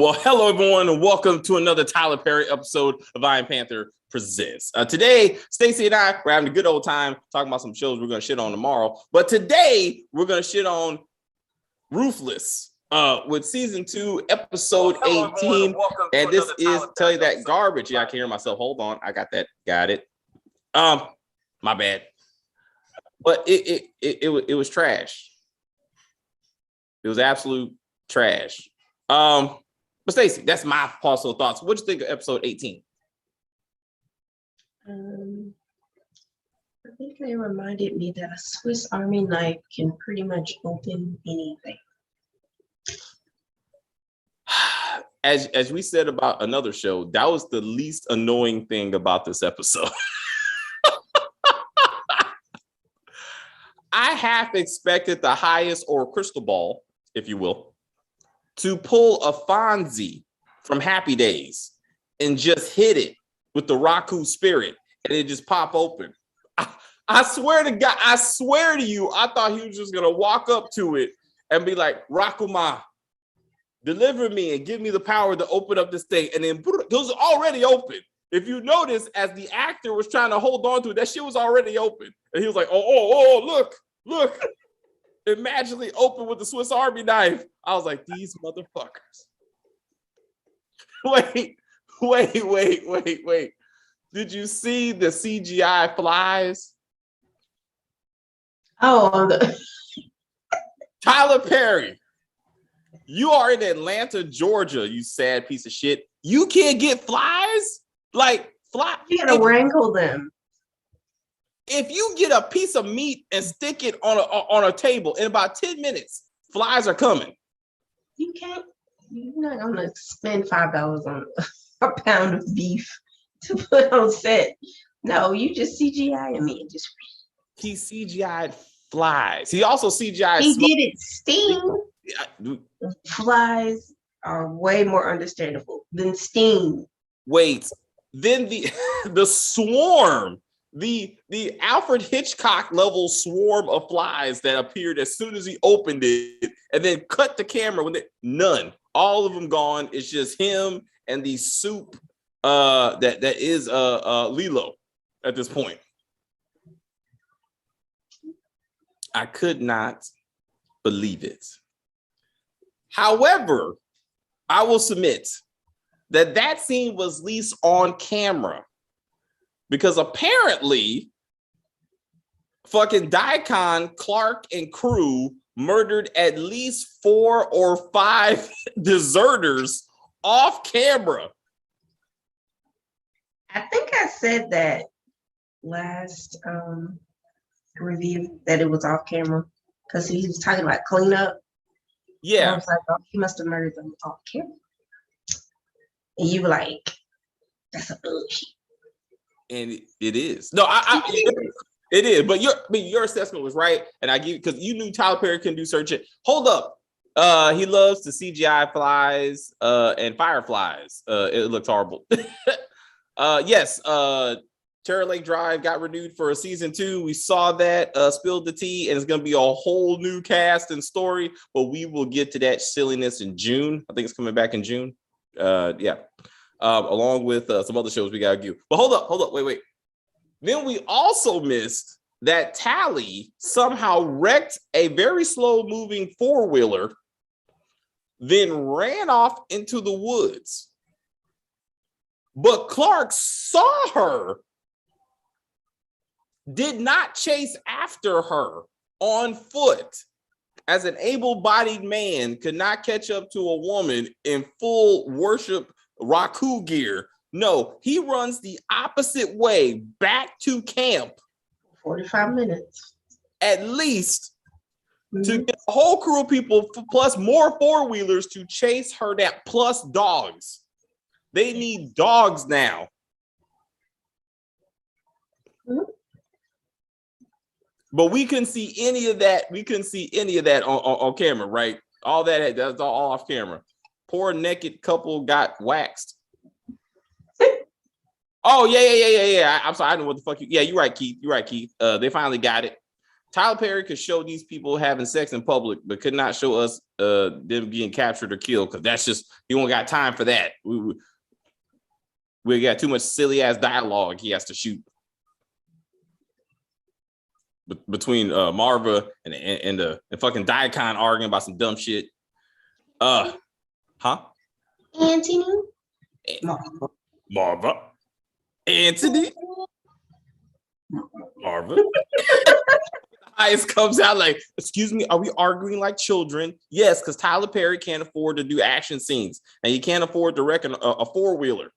Well, hello, everyone, and welcome to another Tyler Perry episode of Iron Panther Presents. Today, Stacey and I, we're having a good old time talking about some shows we're going to shit on tomorrow. But today, we're going to shit on Ruthless with Season 2, Episode 18. And this is, tell you that garbage. Yeah, I can hear myself. Hold on. I got that. Got it. My bad. But it was trash. It was absolute trash. But Stacey, that's my personal thoughts. What do you think of episode 18? I think they reminded me that a Swiss Army knife can pretty much open anything. As we said about another show, that was the least annoying thing about this episode. I half expected the highest or crystal ball, if you will, to pull a Fonzie from Happy Days and just hit it with the Raku spirit and it just pop open. I swear to God, I swear to you, I thought he was just gonna walk up to it and be like, Rakuma, deliver me and give me the power to open up this thing. And then it was already open. If you notice, as the actor was trying to hold on to it, that shit was already open. And he was like, oh, look. It magically opened with the Swiss Army knife. I was like, these motherfuckers. Wait. Did you see the CGI flies? Oh, Tyler Perry, you are in Atlanta, Georgia, you sad piece of shit. You can't get flies? Like, fly. You gotta wrangle them. If you get a piece of meat and stick it on a table, in about 10 minutes, flies are coming. You can't. You're not gonna spend $5 on a pound of beef to put on set. No, you just CGI me and just. He CGI'd flies. He also CGI'd. He did it sting. Flies are way more understandable than sting. Wait, then the swarm. The Alfred Hitchcock level swarm of flies that appeared as soon as he opened it and then cut the camera when none. All of them gone. It's just him and the soup that is Lilo at this point. I could not believe it. However, I will submit that scene was least on camera. Because apparently, fucking Daikon, Clark, and crew murdered at least 4 or 5 deserters off camera. I think I said that last review that it was off camera because he was talking about cleanup. Yeah. And I was like, oh, he must have murdered them off camera. And you were like, that's a bullshit. And it is. No, it is. But your assessment was right, and I give because you knew Tyler Perry couldn't do certain shit. Hold up, he loves the CGI flies and fireflies. It looks horrible. Yes, Terror Lake Drive got renewed for a season 2. We saw that. Spilled the tea, and it's gonna be a whole new cast and story. But we will get to that silliness in June. I think it's coming back in June. Yeah. Along with some other shows we gotta do. But hold up, wait. Then we also missed that Tally somehow wrecked a very slow-moving 4-wheeler, then ran off into the woods. But Clark saw her, did not chase after her on foot. As an able-bodied man could not catch up to a woman in full worship Raku gear. No, he runs the opposite way back to camp. 45 minutes. At least to get a whole crew of people plus more 4-wheelers to chase her down, plus dogs. They need dogs now. But we couldn't see any of that. We couldn't see any of that on camera, right? All that's all off camera. Poor naked couple got waxed. Oh, yeah. I'm sorry. I don't know what the fuck you. Yeah, you're right, Keith. They finally got it. Tyler Perry could show these people having sex in public, but could not show us them being captured or killed, because that's just, he won't got time for that. We got too much silly ass dialogue he has to shoot between Marva and the fucking Diacon arguing about some dumb shit. Anthony. Marva. Anthony. Marva. Highest comes out like, excuse me, are we arguing like children? Yes, because Tyler Perry can't afford to do action scenes, and he can't afford to wreck a four-wheeler.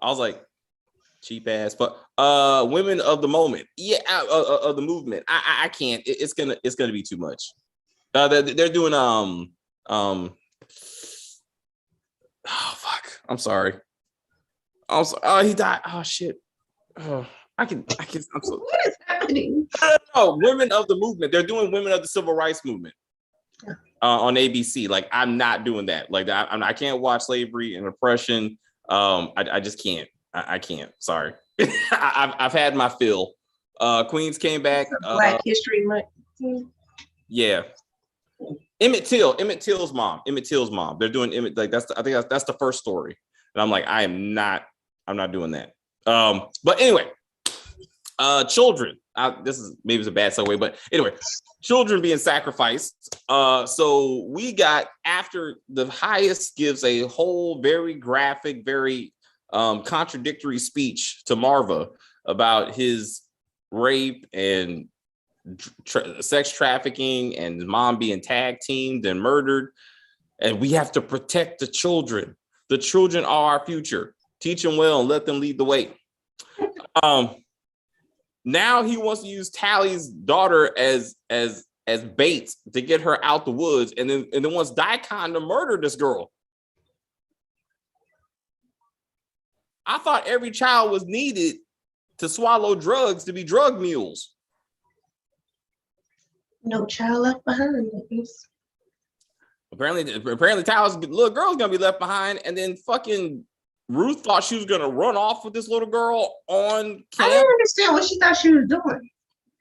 I was like, cheap ass. But women of the moment, of the movement. I can't. It's gonna be too much. They're doing oh fuck. I'm sorry. Oh, he died. Oh shit. Oh, I can. I'm so. What is happening? No, women of the movement. They're doing women of the civil rights movement on ABC. Like, I'm not doing that. Like, I can't watch slavery and oppression. I just can't. I can't. Sorry. I've had my fill. Queens came back. Black History Month. Yeah. Emmett Till's mom. They're doing Emmett. Like, I think that's the first story. And I'm like, I'm not doing that. But anyway, children. This is maybe it's a bad segue, but anyway, children being sacrificed. So we got, after the highest gives a whole very graphic, very contradictory speech to Marva about his rape and sex trafficking and his mom being tag teamed and murdered, and we have to protect the children. The children are our future. Teach them well and let them lead the way. Now he wants to use Tally's daughter as bait to get her out the woods, and then wants Daikon to murder this girl. I thought every child was needed to swallow drugs to be drug mules. No child left behind. Apparently Tyler's little girl's gonna be left behind, and then fucking Ruth thought she was gonna run off with this little girl on camp. I didn't understand what she thought she was doing.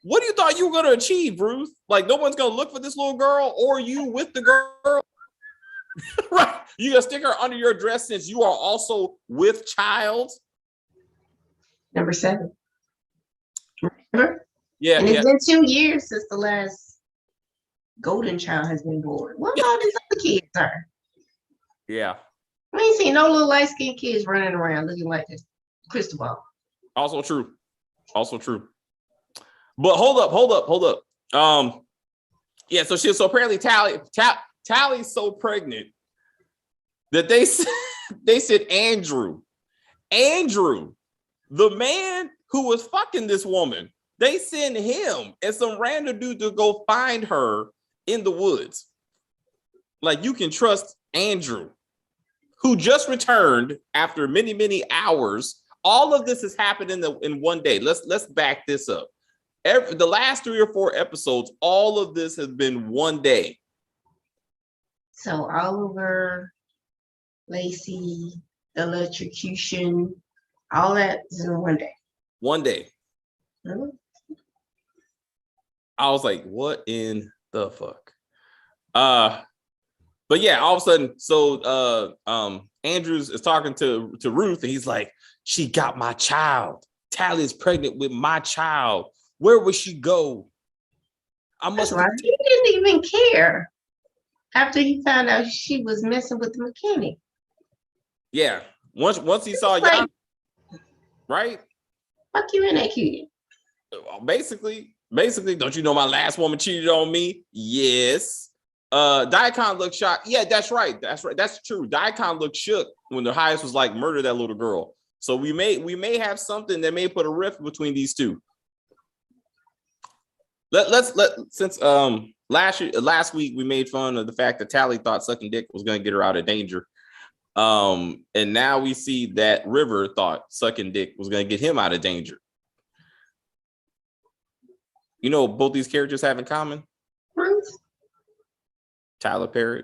What do you thought you were gonna achieve, Ruth? Like, no one's gonna look for this little girl, or you with the girl? Right? You gonna stick her under your dress since you are also with child? Number 7. Remember? Yeah. And it's been 2 years since the last golden child has been born. What all these other kids are? Yeah. We ain't seen no little light-skinned kids running around looking like a crystal ball. Also true. But hold up. Yeah, so apparently Tally's so pregnant that they said Andrew, the man who was fucking this woman, they send him and some random dude to go find her in the woods. Like, you can trust Andrew, who just returned after many, many hours. All of this has happened in one day. Let's back this up. The last 3 or 4 episodes, all of this has been one day. So Oliver, Lacey, electrocution, all that is in one day. One day. Mm-hmm. I was like, what in the fuck? But yeah, all of a sudden, so Andrews is talking to Ruth, and he's like, she got my child. Tally is pregnant with my child. Where would she go? That's right. He didn't even care after he found out she was messing with the mechanic. Yeah. Once he saw like, right? Fuck you in that kid. Basically, don't you know my last woman cheated on me? Yes. Daikon looked shocked. Yeah, that's right. That's true. Daikon looked shook when the highest was like, murder that little girl. So we may have something that may put a rift between these two. Since last week we made fun of the fact that Tally thought sucking dick was going to get her out of danger. And now we see that River thought sucking dick was going to get him out of danger. You know what both these characters have in common? Ruth. Tyler Perry.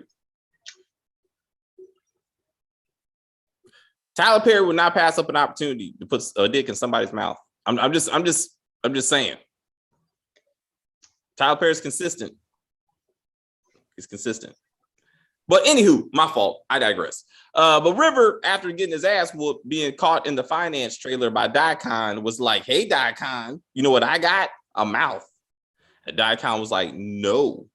Tyler Perry would not pass up an opportunity to put a dick in somebody's mouth. I'm just saying. Tyler Perry's consistent. He's consistent. But anywho, my fault. I digress. But River, after getting his ass whooped, being caught in the finance trailer by Daikon, was like, "Hey, Daikon, you know what I got? A mouth." And Daikon was like, "No."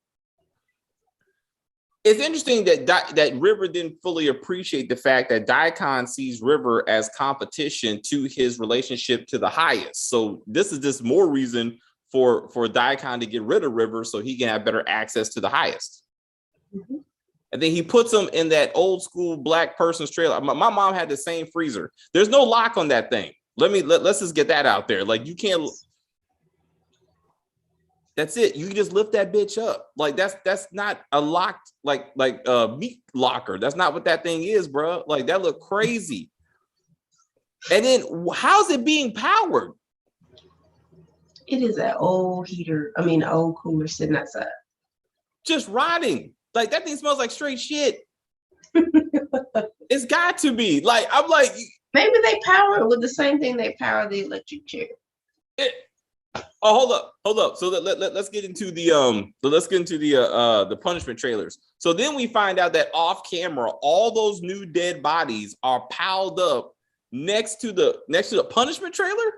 It's interesting that River didn't fully appreciate the fact that Daikon sees River as competition to his relationship to the highest. So this is just more reason for Daikon to get rid of River so he can have better access to the highest. Mm-hmm. And then he puts them in that old school black person's trailer. My mom had the same freezer. There's no lock on that thing. Let's just get that out there. Like, you can't. That's it. You can just lift that bitch up. Like, that's not a locked like meat locker. That's not what that thing is, bro. Like, that look crazy. And then how's it being powered? It is an old heater. I mean, an old cooler sitting outside. Just rotting. Like, that thing smells like straight shit. It's got to be. Like, I'm like, maybe they power it with the same thing they power the electric chair. Hold up. So let's get into the punishment trailers. So then we find out that off camera, all those new dead bodies are piled up next to the punishment trailer.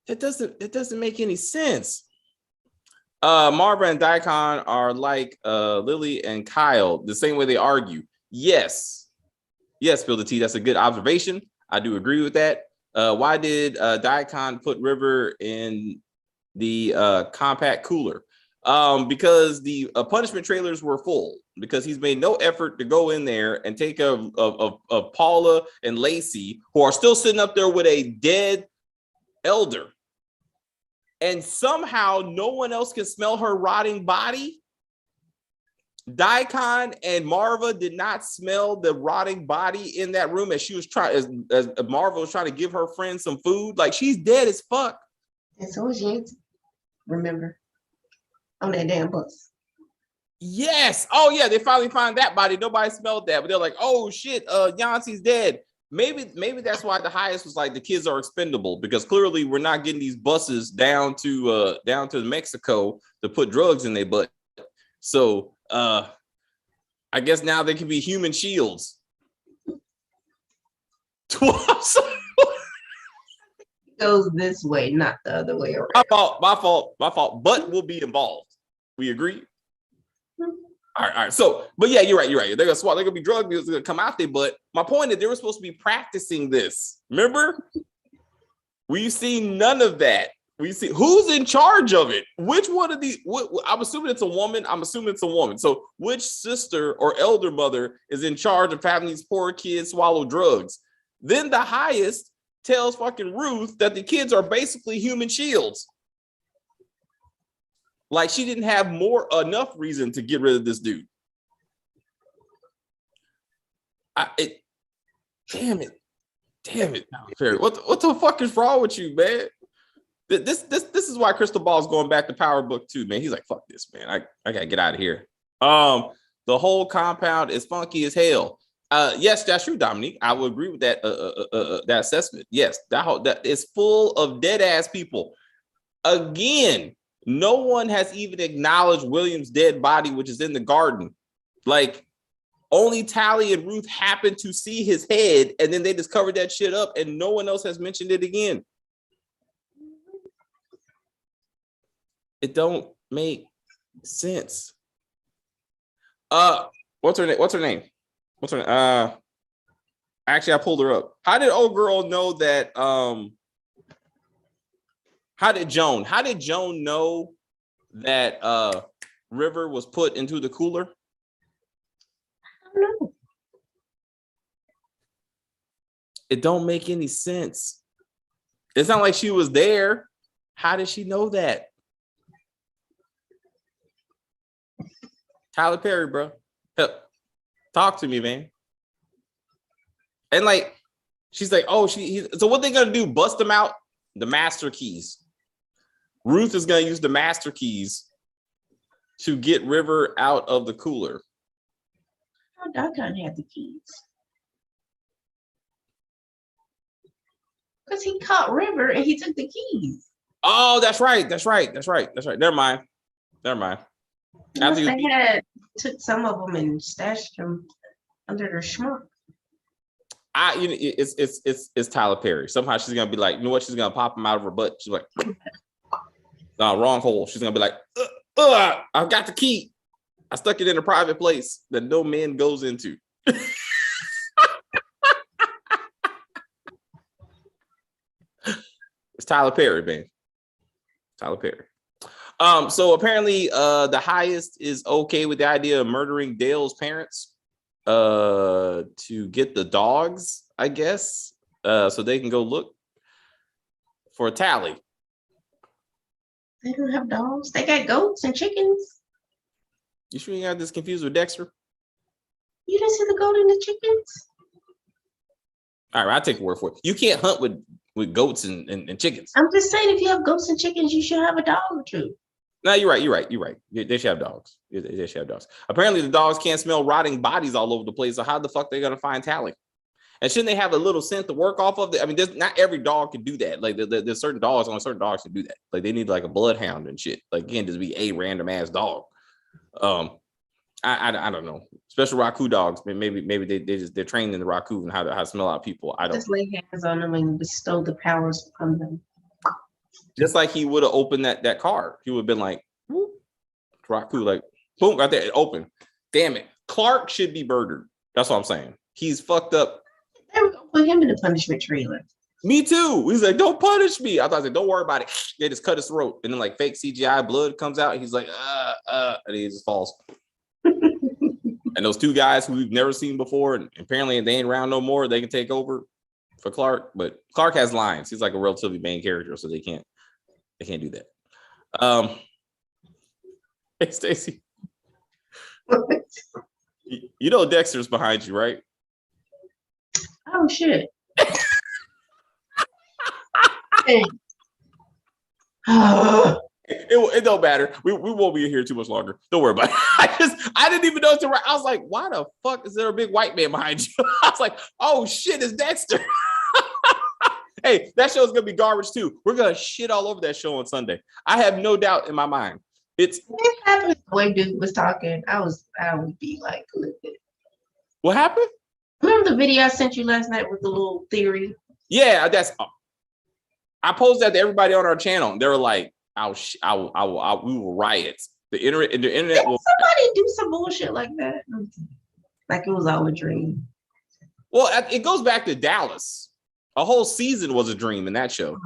That doesn't make any sense. Marva and Daikon are like Lily and Kyle, the same way they argue. Yes, Phil the T. That's a good observation. I do agree with that. Why did Daikon put River in the compact cooler? Because the punishment trailers were full. Because he's made no effort to go in there and take care of Paula and Lacey, who are still sitting up there with a dead elder. And somehow no one else can smell her rotting body. Daikon and Marva did not smell the rotting body in that room as she was trying, as Marva was trying to give her friend some food. Like, she's dead as fuck. And so was Yancey, remember, on that damn bus. Yes. Oh yeah, they finally find that body. Nobody smelled that, but they're like, "Oh shit, Yancey's dead." Maybe that's why the highest was like, the kids are expendable, because clearly we're not getting these buses down to Mexico to put drugs in their butt. So I guess now they can be human shields. Goes this way, not the other way around. My fault. But we'll be involved. We agree? All right. So, but yeah, you're right. They're gonna swap. They're gonna be drug dealers. They're gonna come out there. But my point is, they were supposed to be practicing this. Remember? We've seen none of that. We see who's in charge of it. Which one of these? I'm assuming it's a woman. So, which sister or elder mother is in charge of having these poor kids swallow drugs? Then the highest tells fucking Ruth that the kids are basically human shields. Like, she didn't have enough reason to get rid of this dude. Damn it. What the fuck is wrong with you, man? This is why Crystal Ball's going back to Power Book 2, man. He's like, fuck this, man. I gotta get out of here. The whole compound is funky as hell. Yes, that's true, Dominique. I will agree with that that assessment. Yes, that is full of dead ass people. Again, no one has even acknowledged William's dead body, which is in the garden. Like, only Tally and Ruth happened to see his head, and then they just covered that shit up, and no one else has mentioned it again. It don't make sense. What's her name? Actually, I pulled her up. How did old girl know that? How did Joan know that River was put into the cooler? I don't know. It don't make any sense. It's not like she was there. How did she know that? Tyler Perry, bro. Talk to me, man. And like, she's like, oh, so what they gonna do? Bust them out? The master keys. Ruth is gonna use the master keys to get River out of the cooler. How Daikon had the keys? Because he caught River and he took the keys. Oh, that's right. Never mind. Unless they took some of them and stashed them under their schmuck. It's Tyler Perry. Somehow she's gonna be like, you know what? She's gonna pop him out of her butt. She's like, no, wrong hole. She's gonna be like, I've got the key. I stuck it in a private place that no man goes into. It's Tyler Perry, man. Tyler Perry. So apparently, the highest is okay with the idea of murdering Dale's parents, to get the dogs, I guess, so they can go look for a tally. They don't have dogs. They got goats and chickens. You sure you got this confused with Dexter? You didn't see the goat and the chickens? All right, I'll take your word for it. You can't hunt with goats and chickens. I'm just saying, if you have goats and chickens, you should have a dog or two. No, you're right. They should have dogs. They should have dogs. Apparently, the dogs can't smell rotting bodies all over the place. So how the fuck they gonna find Tally? And shouldn't they have a little scent to work off of? I mean, not every dog can do that. Like there's certain dogs can do that. Like they need like a bloodhound and shit. Like can't just be a random ass dog. I don't know. Special Raku dogs. Maybe they're trained in the Raku and how to smell out people. I don't just lay hands on them and bestow the powers upon them. Just like he would have opened that car. He would have been like, Raku, like, boom, right there, it opened. Damn it. Clark should be murdered. That's what I'm saying. He's fucked up. They were gonna put him in the punishment trailer. Me too. He's like, don't punish me. I thought, don't worry about it. They just cut his throat. And then like fake CGI blood comes out. And he's like, and he just falls. And those two guys who we've never seen before, and apparently they ain't around no more, they can take over for Clark. But Clark has lines. He's like a relatively main character, so they can't do that. Hey Stacey. You know Dexter's behind you, right? Oh shit. Hey. It don't matter. We won't be here too much longer. Don't worry about it. I didn't even know it's right. I was like, why the fuck is there a big white man behind you? I was like, oh shit, it's Dexter. Hey, that show's gonna be garbage too. We're gonna shit all over that show on Sunday. I have no doubt in my mind. It's what happened the way dude was talking. I would be like, what happened? Remember the video I sent you last night with the little theory? Yeah, I posed that to everybody on our channel. They were like, we will riot. The internet will. Somebody do some bullshit like that, like it was all a dream. Well, it goes back to Dallas. A whole season was a dream in that show.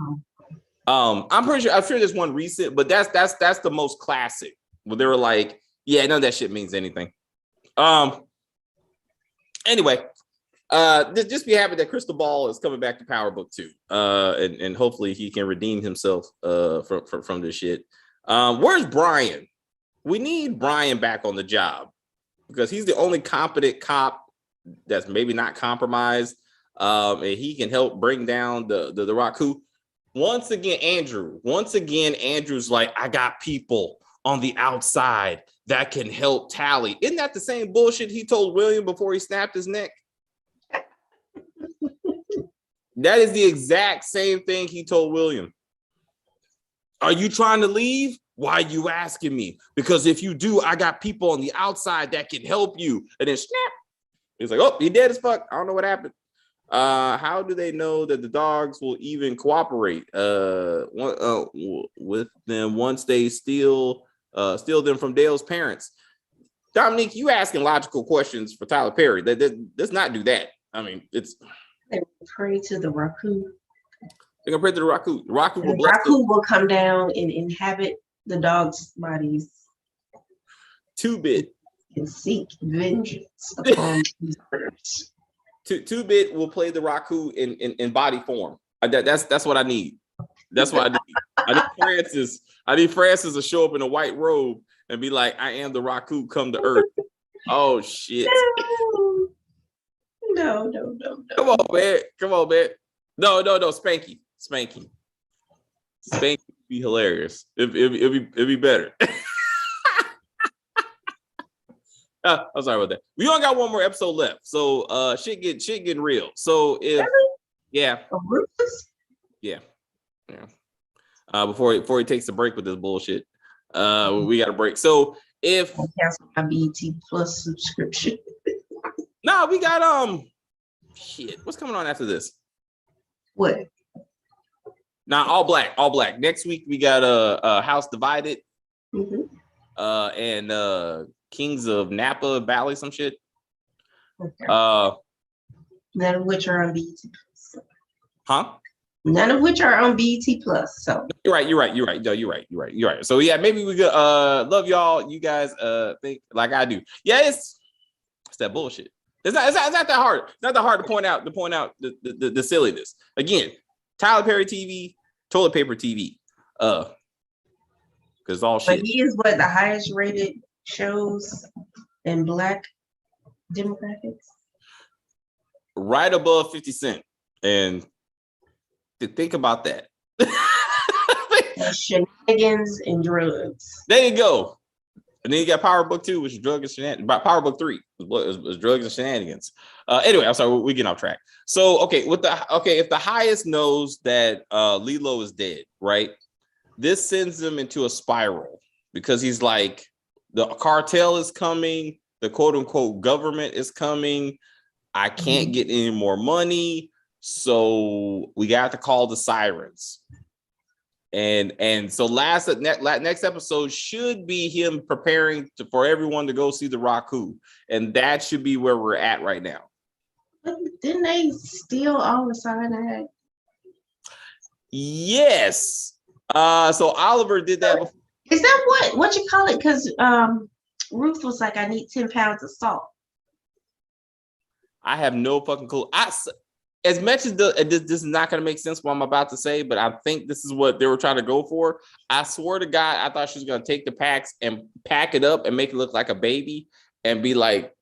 I'm sure there's one recent, but that's the most classic. Where they were like, yeah, none of that shit means anything. Anyway, just be happy that Crystal Ball is coming back to Power Book 2. And hopefully he can redeem himself from this shit. Where's Brian? We need Brian back on the job because he's the only competent cop that's maybe not compromised. And he can help bring down the Raku. Once again, Andrew's like, I got people on the outside that can help Tally. Isn't that the same bullshit he told William before he snapped his neck? That is the exact same thing he told William. Are you trying to leave? Why are you asking me? Because if you do, I got people on the outside that can help you. And then snap. He's like, oh, he dead as fuck. I don't know what happened. How do they know that the dogs will even cooperate with them once they steal them from Dale's parents? Dominique, you asking logical questions for Tyler Perry. Let's not do that. I mean, they pray to the Raku. They're gonna pray to the Raku. The Raku will come down and inhabit the dogs' bodies. 2-Bit and seek vengeance upon these murders. 2-Bit will play the Raku in body form. That's what I need. That's what I need. I need Francis to show up in a white robe and be like, I am the Raku come to earth. Oh shit. No. Come on, man. No. Spanky would be hilarious. It'd be better. I'm sorry about that. We only got one more episode left, so shit getting real. So if Ruthless? yeah. Before he takes a break with this bullshit. We got a break. So if cancel my BET Plus subscription. we got shit. What's coming on after this? What? Now all black. Next week we got a House Divided, and Kings of Napa Valley, some shit. Okay. None of which are on BET Plus. Huh? None of which are on BET Plus. So you're right. No, you're right. So yeah, maybe we could love y'all. You guys think like I do. Yeah, it's that bullshit. It's not that hard. It's not that hard to point out the silliness. Again, Tyler Perry TV, toilet paper TV. Because all shit. But he is the highest rated shows in Black demographics? Right above 50 Cent. And to think about that. Shenanigans and drugs. There you go. And then you got Power Book 2, which is drugs and shenanigans. Power Book 3 was drugs and shenanigans. Anyway, I'm sorry, we get off track. So if the highest knows that Lilo is dead, right? This sends him into a spiral because he's like, the cartel is coming, the quote unquote government is coming. I can't get any more money, so we got to call the sirens. And so next episode should be him preparing for everyone to go see the Raku, and that should be where we're at right now. Didn't they steal all the cyanide? Yes. So Oliver did that before. Is that what you call it? Because Ruth was like, I need 10 pounds of salt. I have no fucking clue. As much as this is not going to make sense what I'm about to say, but I think this is what they were trying to go for. I swear to God, I thought she was going to take the packs and pack it up and make it look like a baby and be like,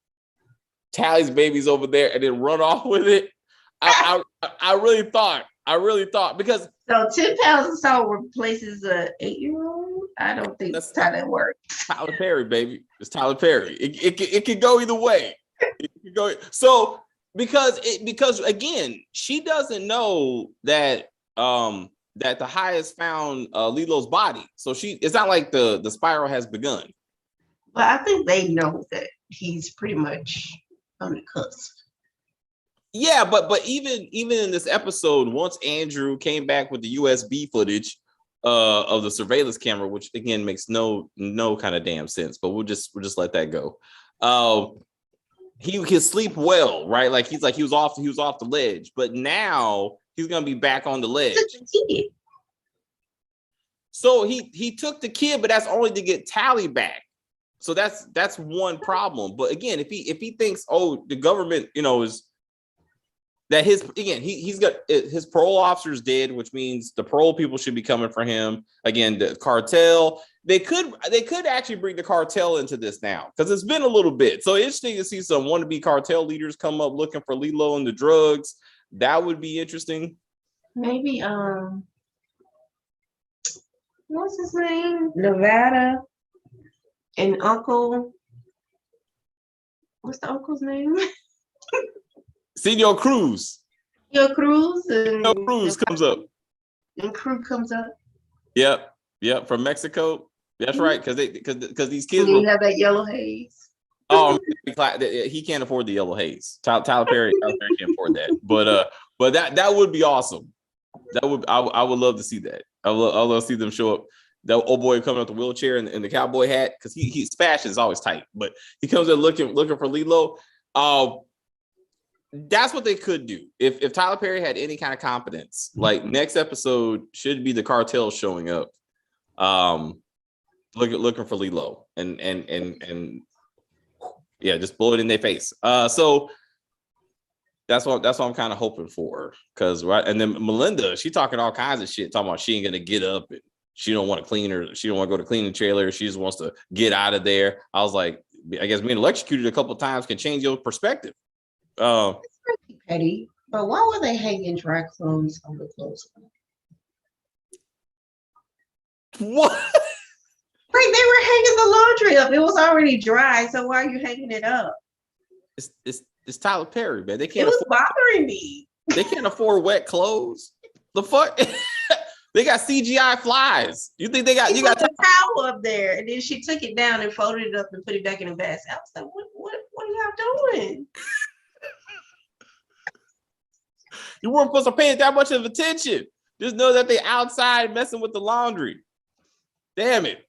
Tally's baby's over there, and then run off with it. I really thought because so 10 pounds of salt replaces an 8-year-old. I don't think that's how that works. Tyler Perry, baby, it's Tyler Perry. It could go either way. It could go so because again, she doesn't know that that the highest found Lilo's body. So it's not like the spiral has begun. But I think they know that he's pretty much on the cusp. Yeah, but even in this episode, once Andrew came back with the USB footage of the surveillance camera, which again makes no kind of damn sense, but we'll just let that go. He can sleep well, right? Like he was off the ledge, but now he's gonna be back on the ledge. So he took the kid, but that's only to get Tally back. So that's one problem. But again, if he thinks, oh, the government, is that he's got his parole officer's dead, which means the parole people should be coming for him. Again, the cartel, they could actually bring the cartel into this now because it's been a little bit. So interesting to see some wannabe cartel leaders come up looking for Lilo and the drugs. That would be interesting. Maybe what's his name? Nevada and Uncle. What's the uncle's name? Senor Cruz. Senor Cruz. Senor Cruz comes up. And Crew comes up. Yep, from Mexico. That's right, because these kids. You have that yellow haze. Oh, he can't afford the yellow haze. Tyler Perry can't afford that. But that would be awesome. I would love to see that. I would love to see them show up. That old boy coming up the wheelchair and the cowboy hat, because his fashion is always tight, but he comes in looking for Lilo. That's what they could do. If Tyler Perry had any kind of competence, like next episode should be the cartel showing up, looking for Lilo and yeah, just blow it in their face. So that's what I'm kind of hoping for, because right. And then Melinda, she talking all kinds of shit, talking about she ain't gonna get up and she don't want to clean her. She don't want to go to cleaning trailer. She just wants to get out of there. I was like, I guess being electrocuted a couple of times can change your perspective. It's pretty petty, but why were they hanging dry clothes on the clothesline? What? Like they were hanging the laundry up. It was already dry, so why are you hanging it up? It's Tyler Perry, man. They can't. It was bothering me. They can't afford wet clothes. The fuck. They got CGI flies. You think they got? She You got put the towel up there, and then she took it down and folded it up and put it back in the basket. I was like, what are y'all doing? You weren't supposed to pay that much of attention. Just know that they outside messing with the laundry. Damn it.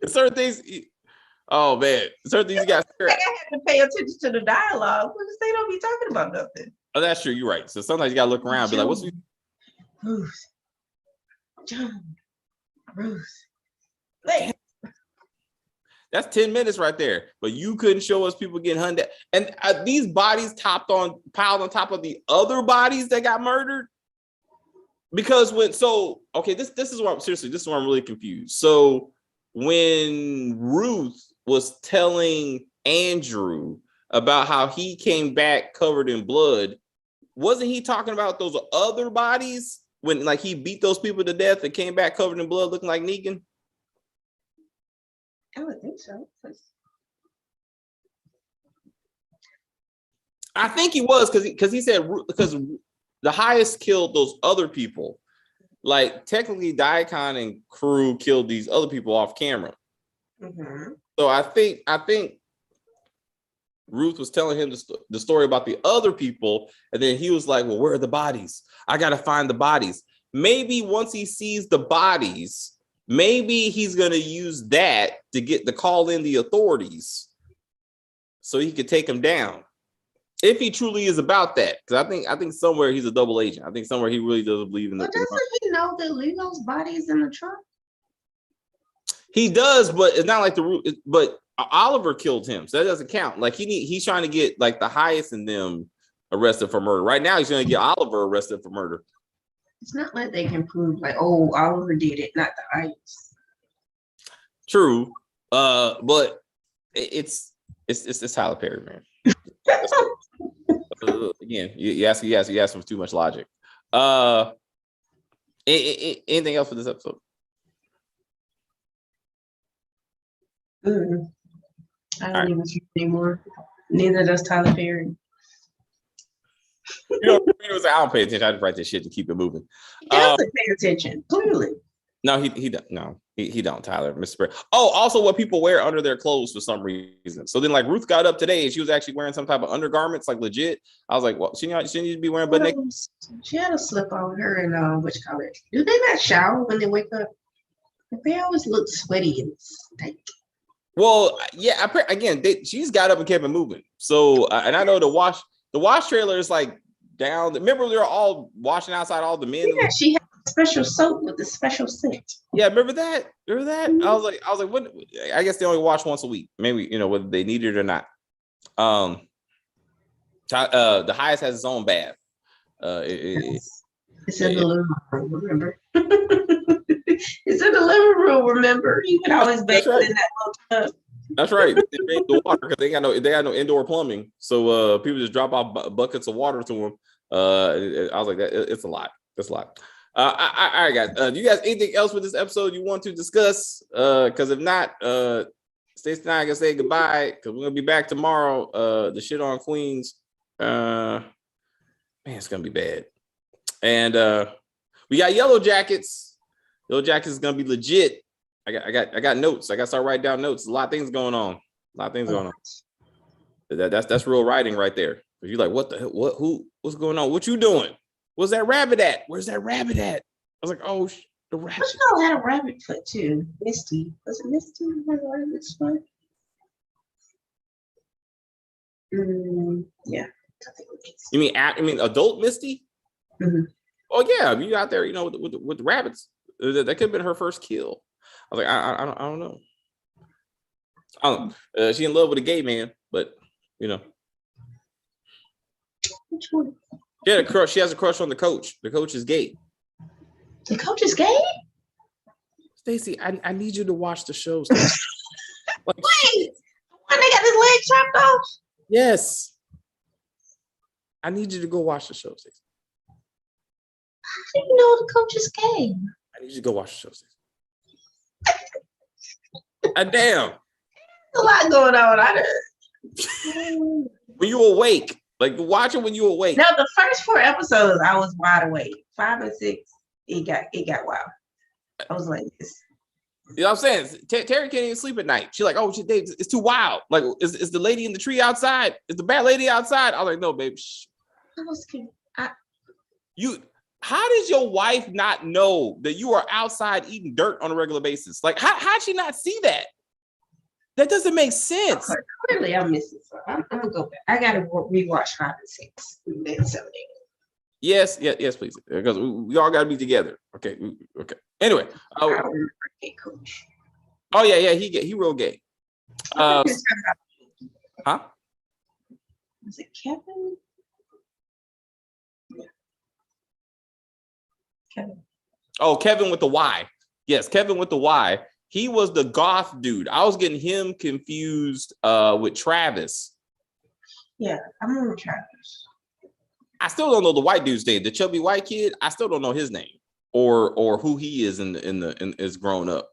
Certain things. Oh man, certain things you got. I have to pay attention to the dialogue because they don't be talking about nothing. Oh, that's true. You're right. So sometimes you gotta look around, and be like, "What's Ruth? John, Ruth." Wait. That's 10 minutes right there. But you couldn't show us people getting hunted. And these bodies piled on top of the other bodies that got murdered. Because this is where this is where I'm really confused. So when Ruth was telling Andrew about how he came back covered in blood, wasn't he talking about those other bodies when like he beat those people to death and came back covered in blood looking like Negan? I would think so. I think he was because he said because the highest killed those other people. Like technically, Daikon and crew killed these other people off camera. Mm-hmm. So I think Ruth was telling him the story about the other people, and then he was like, "Well, where are the bodies? I gotta find the bodies." Maybe once he sees the bodies, maybe he's gonna use that to call in the authorities, so he could take them down. If he truly is about that, because I think somewhere he's a double agent. I think somewhere he really does believe in But doesn't he know that Leo's body is in the truck? He does, but it's not like but Oliver killed him, so that doesn't count. Like he's trying to get like the highest in them arrested for murder. Right now, he's going to get Oliver arrested for murder. It's not like they can prove like, oh, Oliver did it, not the highest. True, but it's Tyler Perry, man. Again, you ask him too much logic. Anything else for this episode? I don't even see anymore. Neither does Tyler Perry. I don't pay attention. I just write this shit to keep it moving. He doesn't pay attention, clearly. No, he don't. No, he don't. Tyler, Mr. Perry. Oh, also what people wear under their clothes for some reason. So then, like Ruth got up today and she was actually wearing some type of undergarments, like legit. I was like, well, she need to be wearing butt naked. She had a slip on her and which color? Do they not shower when they wake up? They always look sweaty and stank. Well, yeah. Again, she's got up and kept it moving. So, and I know the wash trailer is like down. Remember, they were all washing outside. All the men. Yeah, she had a special soap with a special scent. Yeah, remember that? Mm-hmm. I was like, what? I guess they only wash once a week. Maybe whether they need it or not. The highest has its own bath. It's in the living room. Remember? It's in the living room. Remember? You can always bathe in that little tub. That's right. They made the water because they got no indoor plumbing. So people just drop off buckets of water to them. I was like, it's a lot. It's a lot. All right, guys. Do you guys anything else with this episode you want to discuss? Because if not, Stacey and I can say goodbye because we're gonna be back tomorrow. The shit on Queens. Man, it's gonna be bad. And we got Yellow Jackets. Yellow Jackets is gonna be legit. I got notes. I got to start writing down notes. A lot of things going on. That's real writing right there. If you're like, what the hell? What's going on? What you doing? Where's that rabbit at? Where's that rabbit at? I was like, oh, the rabbit. Which girl had a rabbit foot too? Misty. Was it Misty? Rabbit's foot? Yeah. You mean adult Misty? Mm-hmm. Oh yeah, you out there, with the rabbits. That could have been her first kill. I was like, I don't know. I don't know. She in love with a gay man, but Which one? She had a crush. She has a crush on the coach. The coach is gay. The coach is gay? Stacey, I need you to watch the show. Wait, when they got his leg chopped off? Yes. I need you to go watch the show, Stacey. I didn't know the coach is gay. I need you to go watch the show, Stacey. Damn. A lot going on. When you awake, like watch it when you awake. No, the first 4 episodes, I was wide awake. 5 and 6, it got wild. I was like, this. You know what I'm saying? Terry can't even sleep at night. She's like, oh, Dave, it's too wild. Like, is the lady in the tree outside? Is the bad lady outside? I was like, no, babe. Shh. I was kidding. How does your wife not know that you are outside eating dirt on a regular basis? Like, how'd she not see that? That doesn't make sense. Okay. Clearly, I'm missing something. I'm gonna go back. I gotta rewatch 5 and 6. Then 7, 8. Yes, please, because we all got to be together. Okay. Anyway, Coach. Oh yeah, he real gay. Huh? Was it Kevin? Yeah. Kevin. Oh, Kevin with the Y. Yes, Kevin with the Y. He was the goth dude. I was getting him confused with Travis. Yeah, I remember Travis. I still don't know the white dude's name. The chubby white kid. I still don't know his name or who he is in is grown up.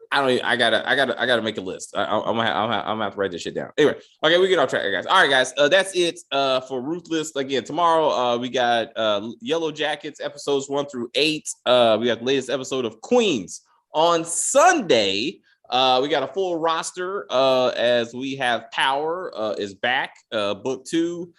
I gotta make a list. I'm gonna have to write this shit down. Anyway, okay, we get off track, guys. All right, guys. That's it for Ruthless. Again, tomorrow we got Yellow Jackets episodes 1 through 8. We got the latest episode of Queens on Sunday. We got a full roster as we have Power is back, book 2.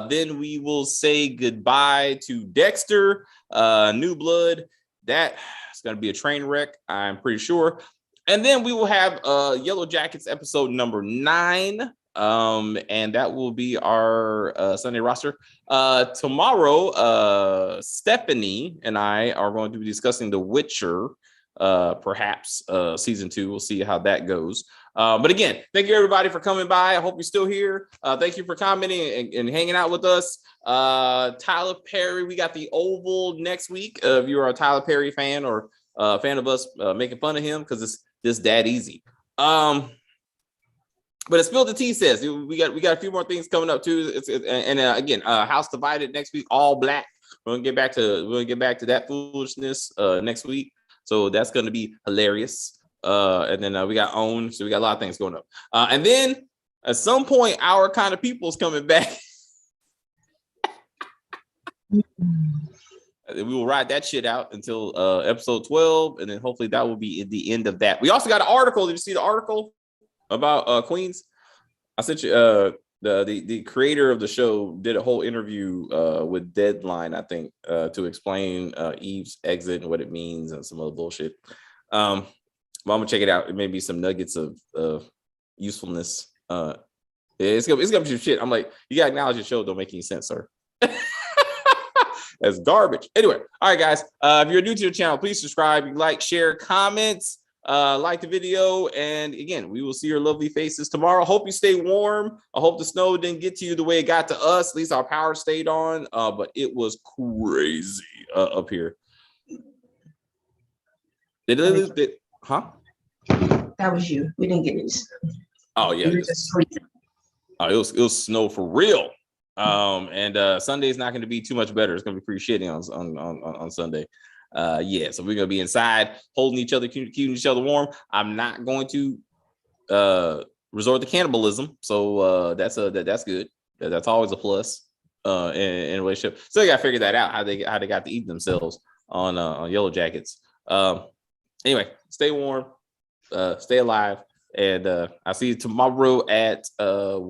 Then we will say goodbye to Dexter, New Blood. That is going to be a train wreck, I'm pretty sure. And then we will have Yellow Jackets episode number 9. And that will be our Sunday roster. Tomorrow, Stephanie and I are going to be discussing The Witcher, perhaps season 2. We'll see how that goes. But again, thank you everybody for coming by. I hope you're still here. Thank you for commenting and hanging out with us. Tyler Perry, we got the Oval next week. If you're a Tyler Perry fan or a fan of us making fun of him because it's just that easy. But it's Spill the Tea says we got a few more things coming up too. Again, House Divided next week, all black. We're gonna get back to that foolishness next week. So that's gonna be hilarious. And then we got Own, so we got a lot of things going up. And then at some point, Our Kind of People's coming back. We will ride that shit out until episode 12, and then hopefully that will be at the end of that. We also got an article. Did you see the article about Queens? I sent you the creator of the show did a whole interview with Deadline, I think, to explain Eve's exit and what it means and some other bullshit. Well, I'm gonna check it out. It may be some nuggets of usefulness. It's gonna be some shit. I'm like, you gotta acknowledge your show don't make any sense, sir. That's garbage. Anyway, all right, guys. If you're new to the channel, please subscribe, like, share, comments, like the video, and again, we will see your lovely faces tomorrow. Hope you stay warm. I hope the snow didn't get to you the way it got to us. At least our power stayed on, but it was crazy up here. Huh? That was you. We didn't get any snow. Oh yeah. It was snow for real. And Sunday's not going to be too much better. It's going to be pretty shitty on Sunday. Yeah, so we're going to be inside, holding each other, keeping each other warm. I'm not going to resort to cannibalism, so that's good. That's always a plus in a relationship. So they got to figure that out how they got to eat themselves on Yellow Jackets. Anyway, stay warm, stay alive, and I'll see you tomorrow at